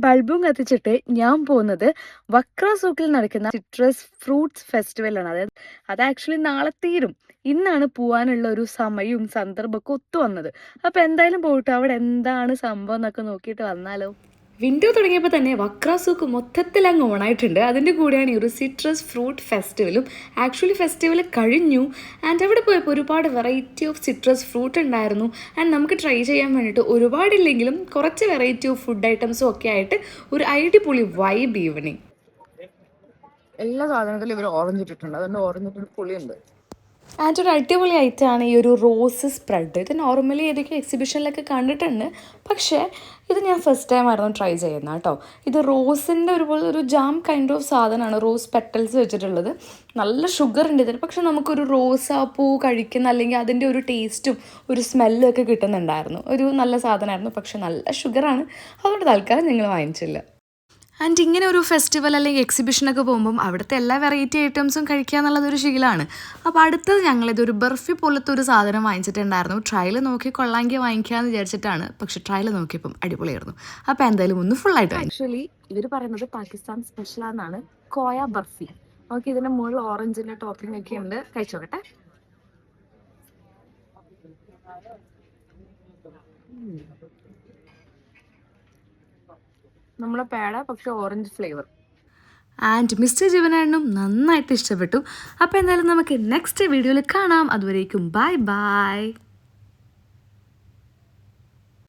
ബൾബും കത്തിച്ചിട്ട് ഞാൻ പോകുന്നത് വക്ര സൂക്കിൽ നടക്കുന്ന സിട്രസ് ഫ്രൂട്ട്സ് ഫെസ്റ്റിവലാണ്. അത് ആക്ച്വലി നാളെ തീരും. ഇന്നാണ് പോവാനുള്ള ഒരു സമയവും സന്ദർഭമൊക്കെ ഒത്തു വന്നത്. അപ്പൊ എന്തായാലും പോയിട്ട് അവിടെ എന്താണ് സംഭവം എന്നൊക്കെ നോക്കിയിട്ട് വന്നാലോ. വിൻഡോ തുടങ്ങിയപ്പോൾ തന്നെ വക്ര സൂക്ക് മൊത്തത്തിൽ അങ്ങ് ഓണായിട്ടുണ്ട്. അതിൻ്റെ കൂടെയാണ് ഈ ഒരു സിട്രസ് ഫ്രൂട്ട് ഫെസ്റ്റിവലും. ആക്ച്വലി ഫെസ്റ്റിവൽ കഴിഞ്ഞു. ആൻഡ് അവിടെ പോയപ്പോൾ ഒരുപാട് വെറൈറ്റി ഓഫ് സിട്രസ് ഫ്രൂട്ട് ഉണ്ടായിരുന്നു. ആൻഡ് നമുക്ക് ട്രൈ ചെയ്യാൻ വേണ്ടിയിട്ട് ഒരുപാടില്ലെങ്കിലും കുറച്ച് വെറൈറ്റി ഓഫ് ഫുഡ് ഐറ്റംസും ഒക്കെ ആയിട്ട് ഒരു അടിപൊളി വൈബ് ഈവനിങ്. എല്ലാ സാധനത്തിലും ഇവർ ഓറഞ്ച് ഇട്ടിട്ടുണ്ട്, അതുകൊണ്ട് ഓറഞ്ച് ഇട്ടിട്ട് പുളിയുണ്ട്. ആൻഡ് ഒരു അടിപൊളി ഐറ്റമാണ് ഈ ഒരു റോസ് സ്പ്രെഡ്. ഇത് നോർമലി ഏതൊക്കെ എക്സിബിഷനിലൊക്കെ കണ്ടിട്ടുണ്ട്, പക്ഷേ ഇത് ഞാൻ ഫസ്റ്റ് ടൈം ആയിരുന്നു ട്രൈ ചെയ്യുന്നത് കേട്ടോ. ഇത് റോസിൻ്റെ ഒരു ജാം കൈൻഡ് ഓഫ് സാധനമാണ്, റോസ് പെറ്റൽസ് വെച്ചിട്ടുള്ളത്. നല്ല ഷുഗർ ഉണ്ട് ഇതിന്, പക്ഷെ നമുക്കൊരു റോസാപ്പൂ കഴിക്കുന്ന അല്ലെങ്കിൽ അതിൻ്റെ ഒരു ടേസ്റ്റും ഒരു സ്മെല്ലും ഒക്കെ കിട്ടുന്നുണ്ടായിരുന്നു. ഒരു നല്ല സാധനമായിരുന്നു, പക്ഷെ നല്ല ഷുഗറാണ്. അതുകൊണ്ട് തൽക്കാലം നിങ്ങൾ വാങ്ങിച്ചില്ല. ആൻഡ് ഇങ്ങനെ ഒരു ഫെസ്റ്റിവൽ അല്ലെങ്കിൽ എക്സിബിഷനൊക്കെ പോകുമ്പം അവിടുത്തെ എല്ലാ വെറൈറ്റി ഐറ്റംസും കഴിക്കുക എന്നുള്ളതൊരു ശീലമാണ്. അപ്പോൾ അടുത്തത് ഞങ്ങളിതൊരു ബർഫി പോലത്തെ ഒരു സാധനം വാങ്ങിച്ചിട്ടുണ്ടായിരുന്നു. ട്രയൽ നോക്കി കൊള്ളാമെങ്കിൽ വാങ്ങിക്കാമെന്ന് വിചാരിച്ചിട്ടാണ്, പക്ഷെ ട്രയൽ നോക്കിയപ്പം അടിപൊളിയായിരുന്നു. അപ്പോൾ എന്തായാലും ഒന്ന് ഫുള്ളായിട്ട് വാങ്ങി. ആക്ച്വലി ഇവർ പറയുന്നത് പാകിസ്ഥാൻ സ്പെഷ്യലാണെന്നാണ് കോയ ബർഫി. ഓക്കെ, ഇതിന്റെ മുകളിൽ ഓറഞ്ചിന്റെ ടോപ്പിംഗ് ഒക്കെ ഉണ്ട്. കഴിച്ചോക്കട്ടെ. നമ്മളെ പേട, പക്ഷെ ഓറഞ്ച് ഫ്ലേവർ. ആൻഡ് മിസ്റ്റർ ജീവനാണനും നന്നായിട്ട് ഇഷ്ടപ്പെട്ടു. അപ്പോൾ എന്തായാലും നമുക്ക് നെക്സ്റ്റ് വീഡിയോയിൽ കാണാം. അതുവരേക്കും ബൈ ബൈ.